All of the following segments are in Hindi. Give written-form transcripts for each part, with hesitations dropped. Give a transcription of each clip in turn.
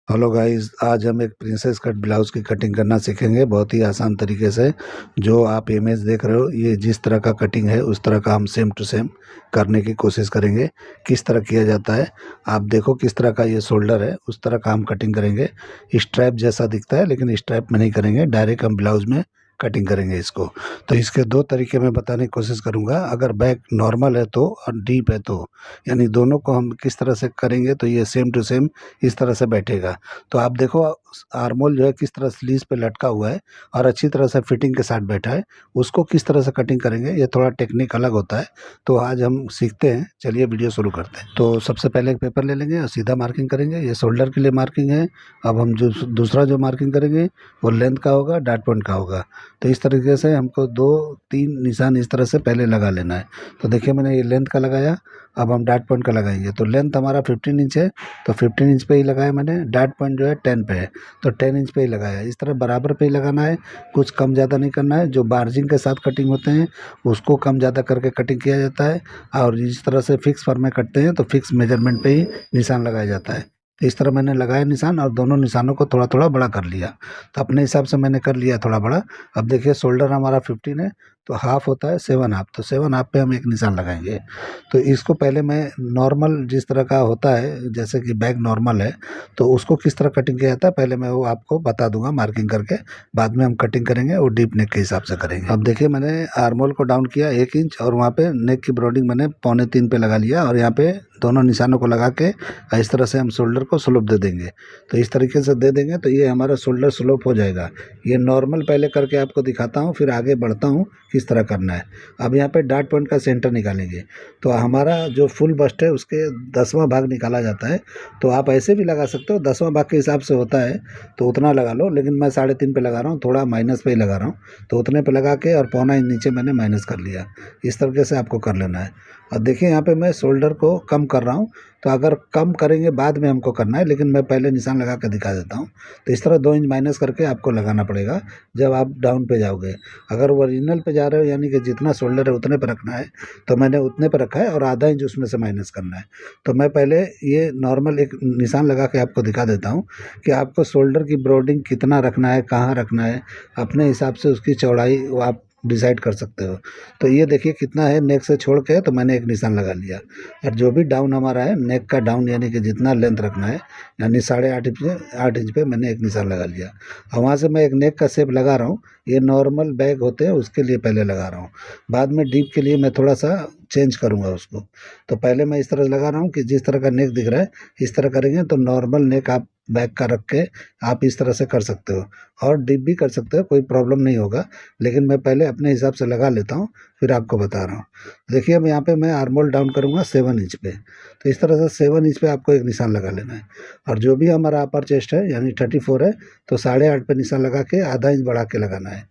हेलो गाइस, आज हम एक प्रिंसेस कट ब्लाउज़ की कटिंग करना सीखेंगे बहुत ही आसान तरीके से। जो आप इमेज देख रहे हो, ये जिस तरह का कटिंग है उस तरह का हम सेम टू सेम करने की कोशिश करेंगे। किस तरह किया जाता है आप देखो। किस तरह का ये शोल्डर है उस तरह का हम कटिंग करेंगे। स्ट्रैप जैसा दिखता है लेकिन स्ट्रैप में नहीं करेंगे, डायरेक्ट हम ब्लाउज़ में कटिंग करेंगे इसको। तो इसके दो तरीके मैं बताने की कोशिश करूँगा। अगर बैक नॉर्मल है तो और डीप है तो, यानी दोनों को हम किस तरह से करेंगे तो ये सेम टू सेम इस तरह से बैठेगा। तो आप देखो, आर्मोल जो है किस तरह स्लीव्स पे लटका हुआ है और अच्छी तरह से फिटिंग के साथ बैठा है। उसको किस तरह से कटिंग करेंगे ये थोड़ा टेक्निक अलग होता है। तो आज हम सीखते हैं, चलिए वीडियो शुरू करते हैं। तो सबसे पहले एक पेपर ले लेंगे और सीधा मार्किंग करेंगे। ये शोल्डर के लिए मार्किंग है। अब हम जो दूसरा जो मार्किंग करेंगे वो लेंथ का होगा, डॉट पॉइंट का होगा। तो इस तरीके से हमको 2-3 निशान इस तरह से पहले लगा लेना है। तो देखिए, मैंने ये लेंथ का लगाया। अब हम डॉट पॉइंट का लगाएंगे। तो लेंथ हमारा 15 इंच है, तो 15 इंच पे ही लगाया मैंने। डॉट पॉइंट जो है 10 पे है, तो 10 इंच पे ही लगाया। इस तरह बराबर पे ही लगाना है, कुछ कम ज़्यादा नहीं करना है। जो मार्जिन के साथ कटिंग होते हैं उसको कम ज़्यादा करके कटिंग किया जाता है, और इस तरह से फिक्स फॉर्म में कटते हैं तो फिक्स मेजरमेंट पे ही निशान लगाया जाता है। तो इस तरह मैंने लगाया निशान और दोनों निशानों को थोड़ा थोड़ा बड़ा कर लिया। तो अपने हिसाब से मैंने कर लिया थोड़ा बड़ा। अब देखिए, शोल्डर हमारा 15 है तो हाफ होता है 7 हाफ, तो 7 हाफ पे हम एक निशान लगाएंगे। तो इसको पहले मैं नॉर्मल जिस तरह का होता है, जैसे कि बैक नॉर्मल है, तो उसको किस तरह कटिंग किया जाता है पहले मैं वो आपको बता दूंगा मार्किंग करके। बाद में हम कटिंग करेंगे और डीप नेक के हिसाब से करेंगे। अब देखिए, मैंने आर्मोल को डाउन किया 1 इंच और वहाँ पे नेक की ब्रॉडिंग मैंने 2.25 पे लगा लिया, और यहाँ पे दोनों निशानों को लगा के इस तरह से हम शोल्डर को स्लोप दे देंगे। तो इस तरीके से दे देंगे तो ये हमारा शोल्डर स्लोप हो जाएगा। ये नॉर्मल पहले करके आपको दिखाता हूँ, फिर आगे बढ़ता हूँ किस तरह करना है। अब यहाँ पे डॉट पॉइंट का सेंटर निकालेंगे। तो हमारा जो फुल बस्ट है उसके 10वां भाग निकाला जाता है। तो आप ऐसे भी लगा सकते हो, 10वां भाग के हिसाब से होता है तो उतना लगा लो, लेकिन मैं 3.5 पे लगा रहा हूँ, थोड़ा माइनस पे ही लगा रहा हूँ। तो उतने पे लगा के और 0.25 इंच नीचे मैंने माइनस कर लिया। इस तरीके से आपको कर लेना है। और देखिए, यहाँ पे मैं शोल्डर को कम कर रहा हूँ। तो अगर कम करेंगे बाद में हमको करना है, लेकिन मैं पहले निशान लगा के दिखा देता हूँ। तो इस तरह 2 इंच माइनस करके आपको लगाना पड़ेगा जब आप डाउन पे जाओगे। अगर ओरिजिनल पे जा रहे हो, यानी कि जितना शोल्डर है उतने पे रखना है, तो मैंने उतने पे रखा है और आधा इंच उसमें से माइनस करना है। तो मैं पहले ये नॉर्मल एक निशान लगा के आपको दिखा देता हूँ कि आपको शोल्डर की ब्रॉडिंग कितना रखना है, कहाँ रखना है। अपने हिसाब से उसकी चौड़ाई वो आप डिसाइड कर सकते हो। तो ये देखिए कितना है, नेक से छोड़ के तो मैंने एक निशान लगा लिया। और जो भी डाउन हमारा है, नेक का डाउन यानी कि जितना लेंथ रखना है, यानी 8.5 इंच पे मैंने एक निशान लगा लिया। और वहाँ से मैं एक नेक का शेप लगा रहा हूँ। ये नॉर्मल बैग होते हैं उसके लिए पहले लगा रहा हूँ, बाद में डीप के लिए मैं थोड़ा सा चेंज करूँगा उसको। तो पहले मैं इस तरह लगा रहा हूँ कि जिस तरह का नेक दिख रहा है इस तरह करेंगे तो नॉर्मल नेक आप बैक का रख के आप इस तरह से कर सकते हो, और डीप भी कर सकते हो, कोई प्रॉब्लम नहीं होगा। लेकिन मैं पहले अपने हिसाब से लगा लेता हूँ, फिर आपको बता रहा हूँ। देखिए, अब यहाँ पे मैं आर्मोल डाउन करूँगा 7 इंच पे। तो इस तरह से 7 इंच पे आपको एक निशान लगा लेना है। और जो भी हमारा अपर चेस्ट है यानी 34 है, तो 8.5 पे निशान लगा के आधा इंच बढ़ा के लगाना है।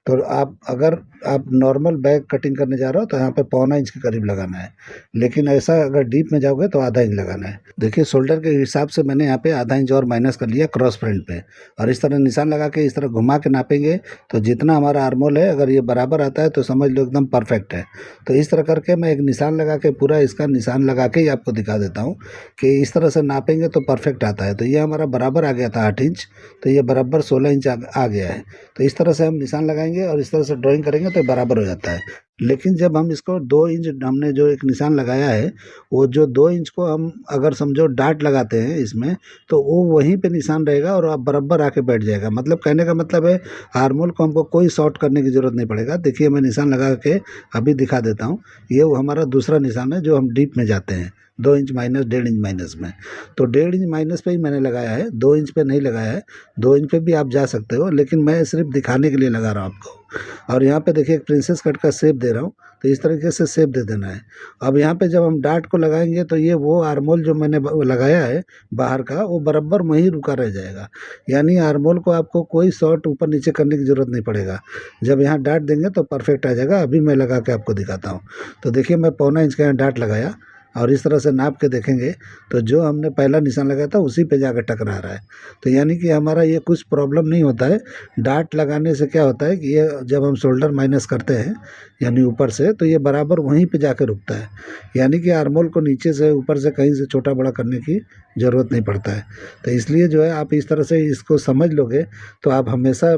तो आप अगर आप नॉर्मल बैक कटिंग करने जा रहे हो तो यहाँ पे 0.25 इंच के करीब लगाना है, लेकिन ऐसा अगर डीप में जाओगे तो आधा इंच लगाना है। देखिए, शोल्डर के हिसाब से मैंने यहाँ पे आधा इंच और माइनस कर लिया क्रॉस फ्रंट पे। और इस तरह निशान लगा के इस तरह घुमा के नापेंगे तो जितना हमारा आर्मोल है अगर ये बराबर आता है तो समझ लो एकदम परफेक्ट है। तो इस तरह करके मैं एक निशान लगा के पूरा इसका निशान लगा के ही आपको दिखा देता हूँ कि इस तरह से नापेंगे तो परफेक्ट आता है। तो ये हमारा बराबर आ गया था 8 इंच, तो ये बराबर 16 इंच आ गया है। तो इस तरह से हम निशान लगाएंगे और इस तरह से ड्राइंग करेंगे तो बराबर हो जाता है। लेकिन जब हम इसको 2 इंच हमने जो एक निशान लगाया है, वो जो 2 इंच को हम अगर समझो डाट लगाते हैं इसमें, तो वो वहीं पे निशान रहेगा और आप बराबर आके बैठ जाएगा। मतलब कहने का मतलब है, आर्मोल को हमको कोई शॉर्ट करने की ज़रूरत नहीं पड़ेगा। देखिए, मैं निशान लगा के अभी दिखा देता हूँ। ये वो हमारा दूसरा निशान है जो हम डीप में जाते हैं, 2 इंच माइनस, 1.5 इंच माइनस में। तो 1.5 इंच माइनस पे ही मैंने लगाया है, 2 इंच पे नहीं लगाया है। 2 इंच पे भी आप जा सकते हो, लेकिन मैं सिर्फ दिखाने के लिए लगा रहा हूँ आपको। और यहाँ पे देखिए, एक प्रिंसेस कट का शेप दे रहा हूँ, तो इस तरीके से शेप दे देना है। अब यहाँ पे जब हम डाट को लगाएंगे तो ये वो आर्मोल जो मैंने लगाया है बाहर का, वो बराबर वहीं रुका रह जाएगा। यानी आर्मोल को आपको कोई शॉर्ट ऊपर नीचे करने की ज़रूरत नहीं पड़ेगा। जब यहाँ डाट देंगे तो परफेक्ट आ जाएगा। अभी मैं लगा के आपको दिखाता हूँ। तो देखिए, मैं 0.25 इंच का यहाँ डाट लगाया और इस तरह से नाप के देखेंगे तो जो हमने पहला निशान लगाया था उसी पे जाकर टकरा रहा है। तो यानी कि हमारा ये कुछ प्रॉब्लम नहीं होता है। डाट लगाने से क्या होता है कि ये जब हम शोल्डर माइनस करते हैं यानी ऊपर से, तो ये बराबर वहीं पे जाकर रुकता है। यानी कि आर्मोल को नीचे से ऊपर से कहीं से छोटा बड़ा करने की ज़रूरत नहीं पड़ता है। तो इसलिए जो है आप इस तरह से इसको समझ लोगे तो आप हमेशा,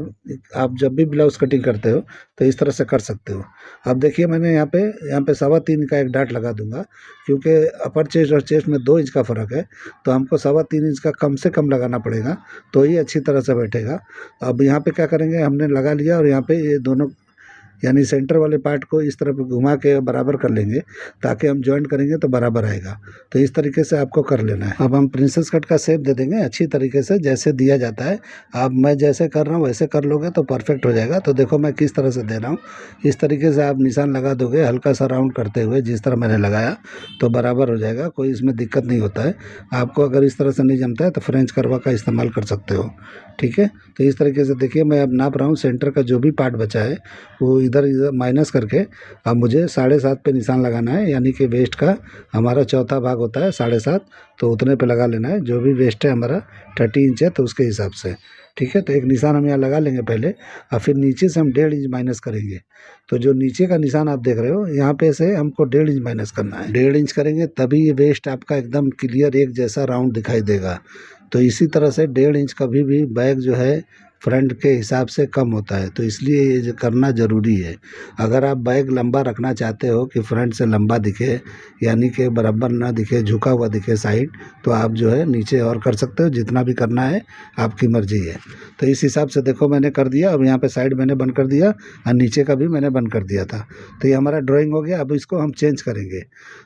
आप जब भी ब्लाउज़ कटिंग करते हो तो इस तरह से कर सकते हो। अब देखिए मैंने यहाँ पे 3.25 का एक डाट लगा दूँगा, क्योंकि अपर चेस्ट और चेस्ट में 2 इंच का फ़र्क है, तो हमको 3.25 इंच का कम से कम लगाना पड़ेगा, तो ही अच्छी तरह से बैठेगा। अब यहाँ पे क्या करेंगे, हमने लगा लिया और यहाँ पे ये दोनों यानी सेंटर वाले पार्ट को इस तरफ घुमा के बराबर कर लेंगे, ताकि हम जॉइंट करेंगे तो बराबर आएगा। तो इस तरीके से आपको कर लेना है। अब हम प्रिंसेस कट का शेप दे देंगे अच्छी तरीके से, जैसे दिया जाता है। अब मैं जैसे कर रहा हूँ वैसे कर लोगे तो परफेक्ट हो जाएगा। तो देखो मैं किस तरह से दे रहा हूँ, इस तरीके से आप निशान लगा दोगे हल्का सा राउंड करते हुए, जिस तरह मैंने लगाया तो बराबर हो जाएगा, कोई इसमें दिक्कत नहीं होता है। आपको अगर इस तरह से नहीं जमता है तो फ्रेंच करवा का इस्तेमाल कर सकते हो, ठीक है। तो इस तरीके से देखिए मैं अब नाप रहा हूँ, सेंटर का जो भी पार्ट बचा है वो इधर इधर माइनस करके अब मुझे 7.5 पे निशान लगाना है, यानी कि वेस्ट का हमारा चौथा भाग होता है 7.5, तो उतने पे लगा लेना है। जो भी वेस्ट है हमारा 30 इंच है तो उसके हिसाब से, ठीक है। तो एक निशान हम यहाँ लगा लेंगे पहले, और फिर नीचे से हम 1.5 इंच माइनस करेंगे। तो जो नीचे का निशान आप देख रहे हो यहाँ पे से हमको 1.5 इंच माइनस करना है। 1.5 इंच करेंगे तभी ये वेस्ट आपका एकदम क्लियर एक जैसा राउंड दिखाई देगा। तो इसी तरह से 1.5 इंच कभी भी बैक जो है फ्रंट के हिसाब से कम होता है, तो इसलिए ये जो करना ज़रूरी है। अगर आप बैक लंबा रखना चाहते हो कि फ्रंट से लंबा दिखे, यानी कि बराबर ना दिखे, झुका हुआ दिखे साइड, तो आप जो है नीचे और कर सकते हो, जितना भी करना है आपकी मर्ज़ी है। तो इस हिसाब से देखो मैंने कर दिया। अब यहाँ पे साइड मैंने बंद कर दिया और नीचे का भी मैंने बंद कर दिया था। तो ये हमारा ड्राइंग हो गया। अब इसको हम चेंज करेंगे।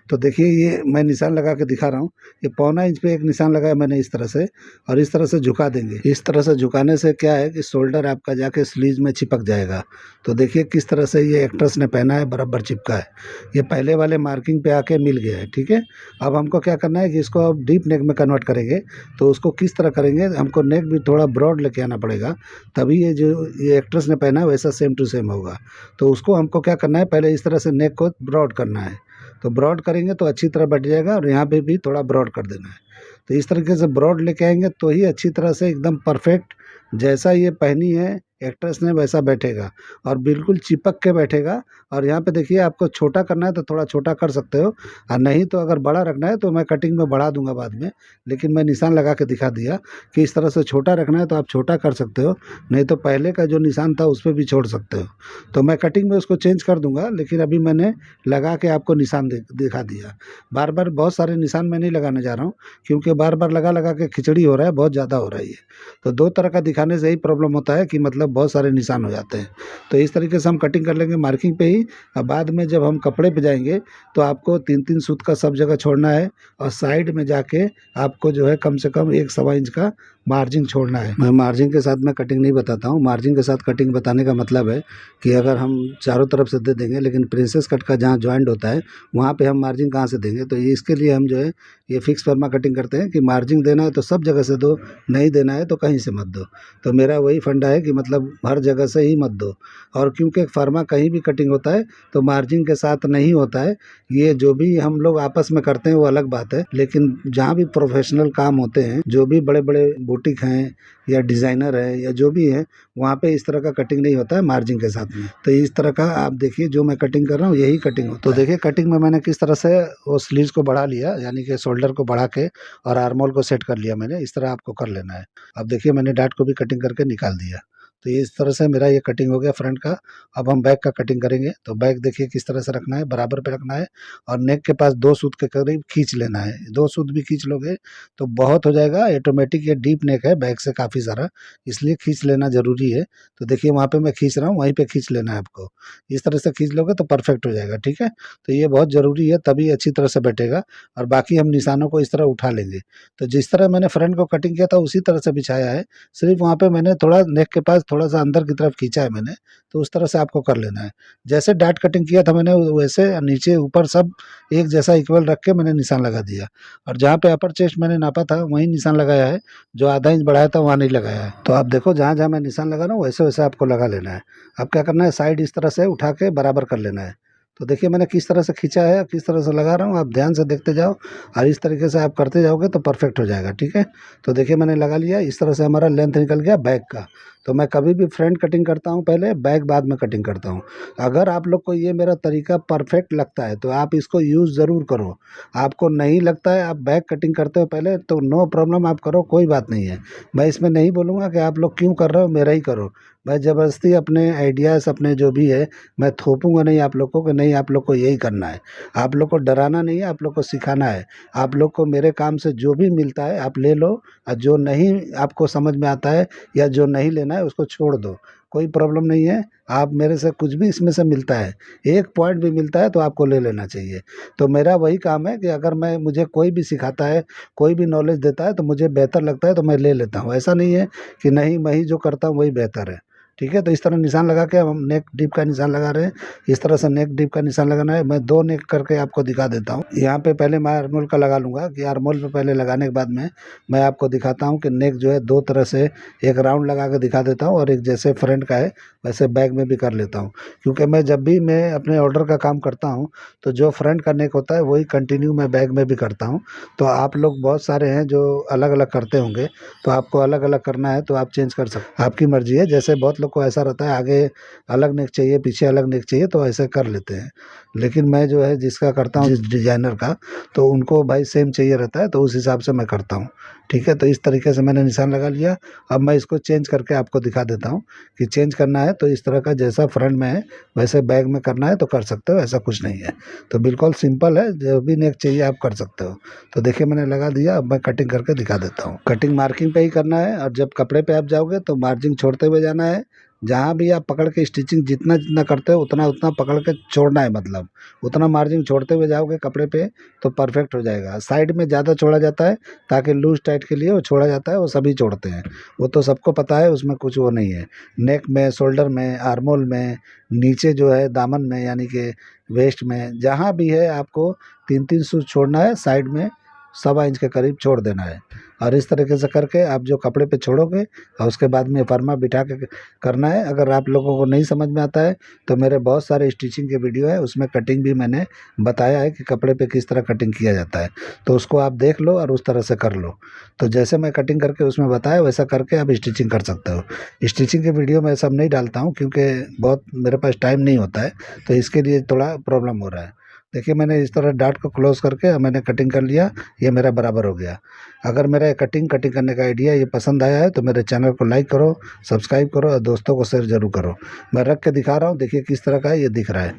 तो देखिए ये मैं निशान लगा के दिखा रहा हूँ, ये 1.25 इंच पे एक निशान लगाया मैंने इस तरह से, और इस तरह से झुका देंगे। इस तरह से झुकाने से क्या है कि शोल्डर आपका जाके स्लीव में चिपक जाएगा। तो देखिए किस तरह से ये एक्ट्रेस ने पहना है, बराबर चिपका है, ये पहले वाले मार्किंग पे आके मिल गया है, ठीक है। अब हमको क्या करना है कि इसको अब डीप नेक में कन्वर्ट करेंगे। तो उसको किस तरह करेंगे, हमको नेक भी थोड़ा ब्रॉड लेके आना पड़ेगा, तभी ये जो ये एक्ट्रेस ने पहना है वैसा सेम टू सेम होगा। तो उसको हमको क्या करना है, पहले इस तरह से नेक को ब्रॉड करना है। तो ब्रॉड करेंगे तो अच्छी तरह बैठ जाएगा, और यहाँ पे भी थोड़ा ब्रॉड कर देना है। तो इस तरीके से ब्रॉड लेके आएंगे तो ही अच्छी तरह से एकदम परफेक्ट जैसा ये पहनी है एक्ट्रेस ने वैसा बैठेगा, और बिल्कुल चिपक के बैठेगा। और यहाँ पे देखिए आपको छोटा करना है तो थोड़ा छोटा कर सकते हो, और नहीं तो अगर बड़ा रखना है तो मैं कटिंग में बढ़ा दूंगा बाद में, लेकिन मैं निशान लगा के दिखा दिया कि इस तरह से छोटा रखना है तो आप छोटा कर सकते हो, नहीं तो पहले का जो निशान था उस पर भी छोड़ सकते हो। तो मैं कटिंग में उसको चेंज कर दूंगा, लेकिन अभी मैंने लगा के आपको निशान दिखा दिया। बार बार बहुत सारे निशान मैं नहीं लगाने जा रहा हूँ, क्योंकि बार बार लगा लगा के खिचड़ी हो रहा है, बहुत ज़्यादा हो रहा है ये। तो 2 तरह का दिखाने से ही प्रॉब्लम होता है कि मतलब बहुत सारे निशान हो जाते हैं। तो इस तरीके से हम कटिंग कर लेंगे मार्किंग पे ही। और बाद में जब हम कपड़े पे जाएंगे तो आपको 3-3 सूत का सब जगह छोड़ना है, और साइड में जाके आपको जो है कम से कम 1 सवा इंच का मार्जिन छोड़ना है। मैं मार्जिन के साथ मैं कटिंग नहीं बताता हूँ। मार्जिन के साथ कटिंग बताने का मतलब है कि अगर हम चारों तरफ से दे देंगे, लेकिन प्रिंसेस कट का जहाँ जॉइंट होता है वहाँ पे हम मार्जिन कहाँ से देंगे। तो ये इसके लिए हम जो है ये फिक्स फर्मा कटिंग करते हैं कि मार्जिन देना है तो सब जगह से दो, नहीं देना है तो कहीं से मत दो। तो मेरा वही फंडा है कि मतलब हर जगह से ही मत दो। और क्योंकि फार्मा कहीं भी कटिंग होता है तो मार्जिन के साथ नहीं होता है। ये जो भी हम लोग आपस में करते हैं वो अलग बात है, लेकिन जहाँ भी प्रोफेशनल काम होते हैं, जो भी बड़े बड़े बुटीक हैं या डिज़ाइनर है या जो भी है, वहाँ पे इस तरह का कटिंग नहीं होता है मार्जिन के साथ में। तो इस तरह का आप देखिए जो मैं कटिंग कर रहा हूँ यही कटिंग होता है। तो देखिए कटिंग में मैंने किस तरह से वो स्लीव्स को बढ़ा लिया, यानी कि शोल्डर को बढ़ा के और आर्मोल को सेट कर लिया मैंने। इस तरह आपको कर लेना है। अब देखिए मैंने डाट को भी कटिंग करके निकाल दिया। तो ये इस तरह से मेरा ये कटिंग हो गया फ्रंट का। अब हम बैक का कटिंग करेंगे। तो बैक देखिए किस तरह से रखना है, बराबर पे रखना है, और नेक के पास 2 सूत के करीब खींच लेना है। 2 सूत भी खींच लोगे तो बहुत हो जाएगा। ऑटोमेटिक ये डीप नेक है बैक से काफ़ी सारा, इसलिए खींच लेना ज़रूरी है। तो देखिए वहाँ पे मैं खींच रहा हूँ, वहीं पे खींच लेना है आपको। इस तरह से खींच लोगे तो परफेक्ट हो जाएगा, ठीक है। तो ये बहुत ज़रूरी है, तभी अच्छी तरह से बैठेगा। और बाकी हम निशानों को इस तरह उठा लेंगे। तो जिस तरह मैंने फ्रंट को कटिंग किया था उसी तरह से बिछाया है, सिर्फ वहाँ पे मैंने थोड़ा नेक के पास थोड़ा सा अंदर की तरफ खींचा है मैंने। तो उस तरह से आपको कर लेना है। जैसे डाट कटिंग किया था मैंने वैसे नीचे ऊपर सब एक जैसा इक्वल रख के मैंने निशान लगा दिया। और जहाँ पे अपर चेस्ट मैंने नापा था वहीं निशान लगाया है, जो आधा इंच बढ़ाया था वहाँ नहीं लगाया है। तो आप देखो जहाँ जहाँ मैं निशान लगा रहा हूँ वैसे वैसे आपको लगा लेना है। अब क्या करना है, साइड इस तरह से उठा के बराबर कर लेना है। तो देखिए मैंने किस तरह से खींचा है, किस तरह से लगा रहा हूँ, आप ध्यान से देखते जाओ, और इस तरीके से आप करते जाओगे तो परफेक्ट हो जाएगा, ठीक है। तो देखिए मैंने लगा लिया। इस तरह से हमारा लेंथ निकल गया बैक का। तो मैं कभी भी फ्रंट कटिंग करता हूँ पहले, बैक बाद में कटिंग करता हूँ। अगर आप लोग को ये मेरा तरीका परफेक्ट लगता है तो आप इसको यूज़ ज़रूर करो। आपको नहीं लगता है, आप बैक कटिंग करते हो पहले, तो नो प्रॉब्लम, आप करो, कोई बात नहीं है। मैं इसमें नहीं बोलूँगा कि आप लोग क्यों कर रहे हो, मेरा ही करो। मैं ज़बरदस्ती अपने आइडियाज़, अपने जो भी है, मैं थोपूँगा नहीं आप लोग को कि नहीं आप लोग को यही करना है। आप लोग को डराना नहीं है, आप लोग को सिखाना है। आप लोग को मेरे काम से जो भी मिलता है आप ले लो, और जो नहीं आपको समझ में आता है या जो नहीं लेना है उसको छोड़ दो, कोई प्रॉब्लम नहीं है। आप मेरे से कुछ भी इसमें से मिलता है, एक पॉइंट भी मिलता है तो आपको ले लेना चाहिए। तो मेरा वही काम है कि अगर मुझे कोई भी सिखाता है, कोई भी नॉलेज देता है तो मुझे बेहतर लगता है तो मैं ले लेता हूँ। ऐसा नहीं है कि नहीं, मैं ही जो करता हूँ वही बेहतर है। ठीक है, तो इस तरह निशान लगा के हम नेक डीप का निशान लगा रहे हैं। इस तरह से नेक डीप का निशान लगाना है। मैं 2 नेक करके आपको दिखा देता हूँ। यहाँ पे पहले मैं आर्महोल का लगा लूँगा, कि आर्महोल पे पहले लगाने के बाद में मैं आपको दिखाता हूँ कि नेक जो है 2 तरह से, एक राउंड लगा के दिखा देता हूँ और एक जैसे फ्रंट का है वैसे बैक में भी कर लेता हूँ। क्योंकि मैं जब भी मैं अपने ऑर्डर का काम करता हूँ तो जो फ्रंट का नेक होता है वही कंटिन्यू मैं बैक में भी करता हूँ। तो आप लोग बहुत सारे हैं जो अलग अलग करते होंगे, तो आपको अलग अलग करना है तो आप चेंज कर सकते, आपकी मर्जी है। जैसे बहुत लोग को ऐसा रहता है आगे अलग नेक चाहिए, पीछे अलग नेक चाहिए, तो ऐसे कर लेते हैं। लेकिन मैं जो है जिसका करता हूँ, जिस डिजाइनर का, तो उनको भाई सेम चाहिए रहता है, तो उस हिसाब से मैं करता हूँ। ठीक है, तो इस तरीके से मैंने निशान लगा लिया। अब मैं इसको चेंज करके आपको दिखा देता हूँ कि चेंज करना है तो इस तरह का, जैसा फ्रंट में है वैसे बैक में करना है तो कर सकते हो, ऐसा कुछ नहीं है। तो बिल्कुल सिंपल है, जो भी नेक चाहिए आप कर सकते हो। तो देखिए मैंने लगा दिया, अब मैं कटिंग करके दिखा देता हूँ। कटिंग मार्किंग पे ही करना है, और जब कपड़े पे आप जाओगे तो मार्जिन छोड़ते हुए जाना है। जहाँ भी आप पकड़ के स्टिचिंग जितना जितना करते हो उतना उतना पकड़ के छोड़ना है, मतलब उतना मार्जिन छोड़ते हुए जाओगे कपड़े पे तो परफेक्ट हो जाएगा। साइड में ज़्यादा छोड़ा जाता है ताकि लूज टाइट के लिए वो छोड़ा जाता है, वो सभी छोड़ते हैं, वो तो सबको पता है, उसमें कुछ वो नहीं है। नेक में, शोल्डर में, आर्मोल में, नीचे जो है दामन में यानी कि वेस्ट में, जहाँ भी है आपको 3-3 सूच छोड़ना है, साइड में 1.25 इंच के करीब छोड़ देना है। और इस तरीके से करके आप जो कपड़े पे छोड़ोगे और उसके बाद में फर्मा बिठा के करना है। अगर आप लोगों को नहीं समझ में आता है तो मेरे बहुत सारे स्टिचिंग के वीडियो है, उसमें कटिंग भी मैंने बताया है कि कपड़े पे किस तरह कटिंग किया जाता है, तो उसको आप देख लो और उस तरह से कर लो। तो जैसे मैं कटिंग करके उसमें बताया वैसा करके आप स्टिचिंग कर सकते हो। स्टिचिंग के वीडियो मैं सब नहीं डालता हूँ क्योंकि बहुत मेरे पास टाइम नहीं होता है, तो इसके लिए थोड़ा प्रॉब्लम हो रहा है। देखिए मैंने इस तरह डार्ट को क्लोज करके मैंने कटिंग कर लिया, ये मेरा बराबर हो गया। अगर मेरा ये कटिंग करने का आइडिया ये पसंद आया है तो मेरे चैनल को लाइक करो, सब्सक्राइब करो और दोस्तों को शेयर ज़रूर करो। मैं रख के दिखा रहा हूँ, देखिए किस तरह का है, ये दिख रहा है।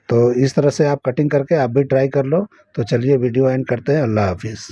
तो इस तरह से आप कटिंग करके आप भी ट्राई कर लो। तो चलिए वीडियो एंड करते हैं। अल्लाह हाफिज़।